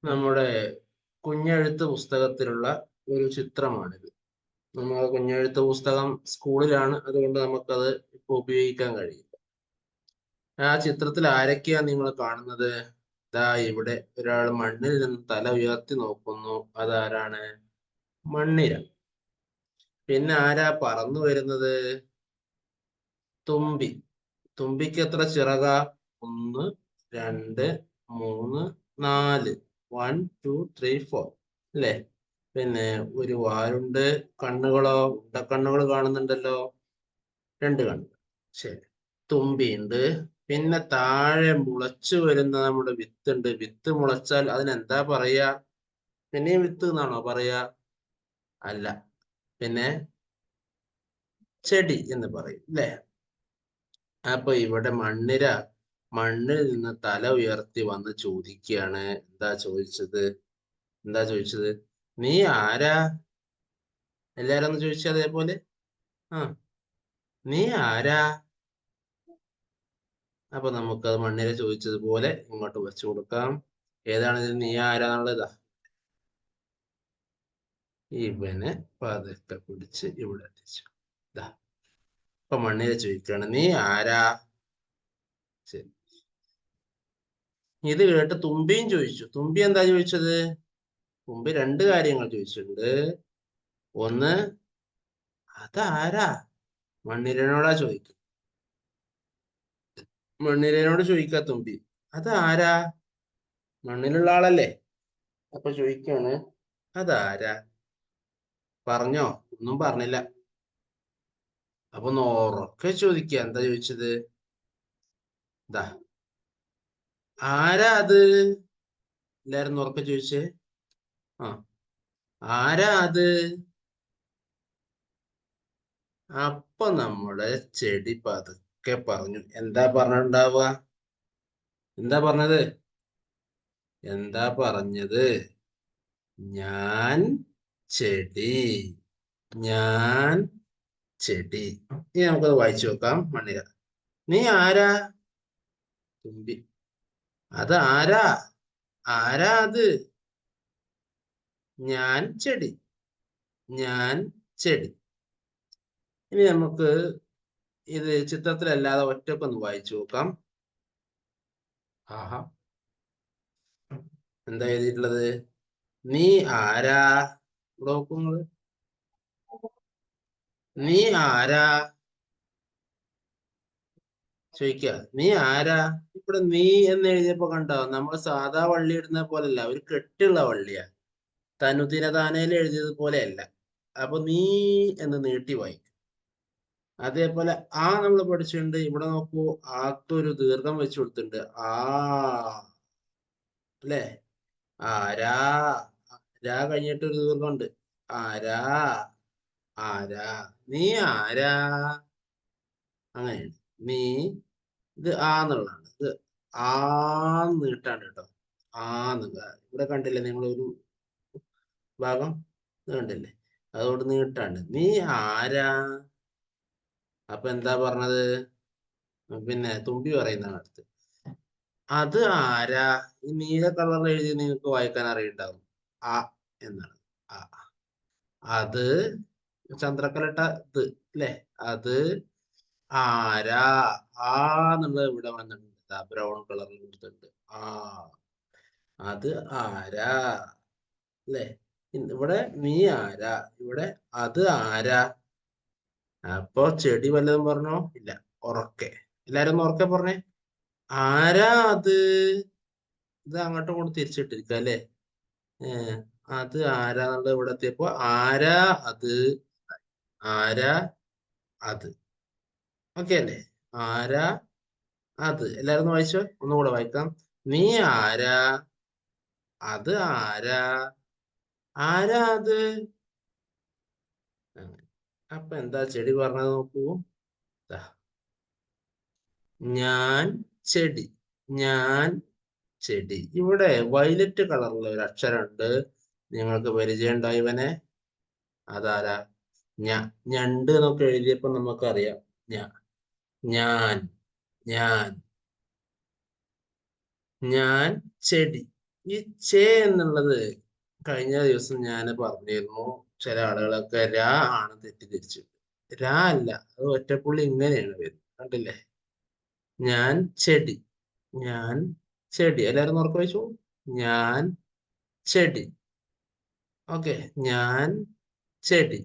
നമ്മുടെ കുഞ്ഞെഴുത്ത് പുസ്തകത്തിലുള്ള ഒരു ചിത്രമാണിത്. നമ്മുടെ കുഞ്ഞെഴുത്ത് പുസ്തകം സ്കൂളിലാണ്, അതുകൊണ്ട് നമുക്കത് ഇപ്പൊ ഉപയോഗിക്കാൻ കഴിയില്ല. ആ ചിത്രത്തിൽ ആരൊക്കെയാ നിങ്ങൾ കാണുന്നത്? ദാ ഇവിടെ ഒരാൾ മണ്ണിൽ നിന്ന് തല ഉയർത്തി നോക്കുന്നു. അതാരാണ്? മണ്ണിര. പിന്നെ ആരാ പറന്നു വരുന്നത്? തുമ്പി. തുമ്പിക്ക് എത്ര ചിറക? 1, 2, 3, 4. 1, 2, 3, 4 അല്ലേ? പിന്നെ ഒരു വാലുണ്ട്. കണ്ണുകളോ? ഉണ്ടക്കണ്ണുകൾ കാണുന്നുണ്ടല്ലോ. 2 കണ്ണുകൾ. ശരി. തുമ്പിയുണ്ട്. പിന്നെ താഴെ മുളച്ചു വരുന്ന നമ്മുടെ വിത്തുണ്ട്. വിത്ത് മുളച്ചാൽ അതിനെന്താ പറയാ? പിന്നെയും വിത്ത് എന്നാണോ പറയാ? അല്ല, പിന്നെ ചെടി എന്ന് പറയും അല്ലേ? അപ്പൊ ഇവിടെ മണ്ണിൽ നിന്ന് തല ഉയർത്തി വന്ന് ചോദിക്കുകയാണ്. എന്താ ചോദിച്ചത്? നീ ആരാ? എല്ലാരും ഒന്ന് ചോദിച്ച അതേപോലെ. ആ, നീ ആരാ? അപ്പൊ നമുക്കത് മണ്ണിര ചോദിച്ചതുപോലെ ഇങ്ങോട്ട് വെച്ചു കൊടുക്കാം. ഏതാണ് ഇത്? നീ ആരാന്നുള്ളതാ. ഇവനെ പതുക്കെ പിടിച്ച് ഇവിടെ എത്തിച്ചു. ഇതാ, ഇപ്പൊ മണ്ണിര ചോദിക്കുകയാണ്, നീ ആരാ? ശരി. ഇത് കേട്ട് തുമ്പിയും ചോദിച്ചു. തുമ്പി എന്താ ചോദിച്ചത്? തുമ്പി 2 കാര്യങ്ങൾ ചോദിച്ചിട്ടുണ്ട്. ഒന്ന്, അതാരാ? മണ്ണിരനോടാ ചോദിക്കും. മണ്ണിരനോട് ചോദിക്കാ തുമ്പി, അതാരാ? മണ്ണിലുള്ള ആളല്ലേ? അപ്പൊ ചോദിക്കാണ്, അതാരാ? പറഞ്ഞോ? ഒന്നും പറഞ്ഞില്ല. അപ്പൊ ഉറക്കെ ചോദിക്കുക. എന്താ ചോദിച്ചത്? ഇതാ, ആരാ അത്? എല്ലാരും ഉറക്കെ ചോദിച്ചേ. ആ, ആരാ അത്? അപ്പൊ നമ്മുടെ ചെടി പതുക്കെ പറഞ്ഞു. എന്താ പറഞ്ഞിട്ടുണ്ടാവുക? എന്താ പറഞ്ഞത്? എന്താ പറഞ്ഞത്? ഞാൻ ചെടി. ഞാൻ ചെടി. ഇനി നമുക്കത് വായിച്ചു നോക്കാം. മണ്ണിര. നീ ആരാ? തുമ്പി. അത് ആരാ? ആരാ അത്? ഞാൻ ചെടി. ഞാൻ ചെടി. ഇനി നമുക്ക് ഇത് ചിത്രത്തിലല്ലാതെ ഒറ്റക്കൊന്ന് വായിച്ചു നോക്കാം. ആഹാ, എന്താ എഴുതിയിട്ടുള്ളത്? നീ ആരാ? ഇവിടെ നോക്കുന്നത്. നീ ആരാ? ചോദിക്ക, നീ ആരാ? ഇവിടെ നീ എന്ന് എഴുതിയപ്പോ കണ്ടോ? നമ്മൾ സാധാ വള്ളി ഇടുന്ന പോലല്ല, ഒരു കെട്ടുള്ള വള്ളിയാ. തനുദിനദാനയിൽ എഴുതിയത് പോലെയല്ല. അപ്പൊ നീ എന്ന് നീട്ടി വായിക്കും. അതേപോലെ ആ നമ്മൾ പഠിച്ചിട്ടുണ്ട്. ഇവിടെ നോക്കൂ, ആത്തൊരു ദീർഘം വെച്ച് കൊടുത്തിട്ടുണ്ട്. ആ, അല്ലേ? ആരാ. രാ കഴിഞ്ഞിട്ട് ഒരു ദീർഘമുണ്ട്. ആരാ. ആരാ. നീ ആരാ? അങ്ങനെയാണ്. നീ. ഇത് ആ എന്നുള്ളതാണ്. ഇത് ആ നീട്ടാണ് കേട്ടോ. ആന്ന് ഇവിടെ കണ്ടില്ലേ നിങ്ങൾ ഒരു ഭാഗം? ഇത് കണ്ടില്ലേ? അതുകൊണ്ട് നീട്ടാണ്. നീ ആരാ? അപ്പൊ എന്താ പറഞ്ഞത്? പിന്നെ തുമ്പി പറയുന്നതാണ് അടുത്ത്. അത് ആരാ? ഈ നീല കളറിൽ എഴുതി നിങ്ങൾക്ക് വായിക്കാൻ അറിയുണ്ടാവും. ആ എന്നാണ്. ആ, അത് ചന്ദ്രക്കലട്ട ഇത് അല്ലേ? അത് ആരാ. ആ എന്നുള്ളത് ഇവിടെ വന്നിട്ടുണ്ട്. ബ്രൗൺ കളറിൽ കൊടുത്തിട്ടുണ്ട്. ആ, അത് ആരാ അല്ലേ? ഇവിടെ നീ ആരാ? ഇവിടെ അത് ആരാ? അപ്പൊ ചെടി വല്ലതും പറഞ്ഞോ? ഇല്ല. ഉറക്കെ. എല്ലാരും ഒന്ന് ഉറക്കെ പറഞ്ഞേ. ആരാ അത്? ഇത് അങ്ങോട്ടും കൂടെ തിരിച്ചിട്ടിരിക്ക അല്ലേ? അത് ആരാന്നുള്ളത് ഇവിടെ എത്തിയപ്പോ ആരാ അത്? ആരാ അത്? ഓക്കെ അല്ലേ? ആരാ അത്? എല്ലാരും ഒന്ന് വായിച്ചോ. ഒന്നുകൂടെ വായിക്കാം. നീ ആരാ? അത് ആരാ? ആരാ അത്? അങ്ങനെ. അപ്പൊ എന്താ ചെടി പറഞ്ഞത് നോക്കൂ. ദാ, ഞാൻ ചെടി. ഞാൻ ചെടി. ഇവിടെ വയലറ്റ് കളറുള്ള ഒരു അക്ഷരമുണ്ട്. നിങ്ങൾക്ക് പരിചയമുണ്ടോ ഇവനെ? അതാരാ? ഞണ്ട് എന്നൊക്കെ എഴുതിയപ്പോ നമുക്കറിയാം. ഞാൻ. ഞാൻ. ഞാൻ ചെടി. ഈ ചേ എന്നുള്ളത് കഴിഞ്ഞ ദിവസം ഞാൻ പറഞ്ഞിരുന്നു, ചില ആളുകളൊക്കെ രാ ആണ് തെറ്റിദ്ധരിച്ചു. രാ അല്ല, അത് ഒറ്റപ്പുള്ളി ഇങ്ങനെയാണ് വരുന്നത്, കണ്ടില്ലേ? ഞാൻ ചെടി, ഞാൻ ചെടി. എല്ലാവരും ഉറക്കെ വെച്ചു, ഞാൻ ചെടി. ഓക്കെ, ഞാൻ ചെടി.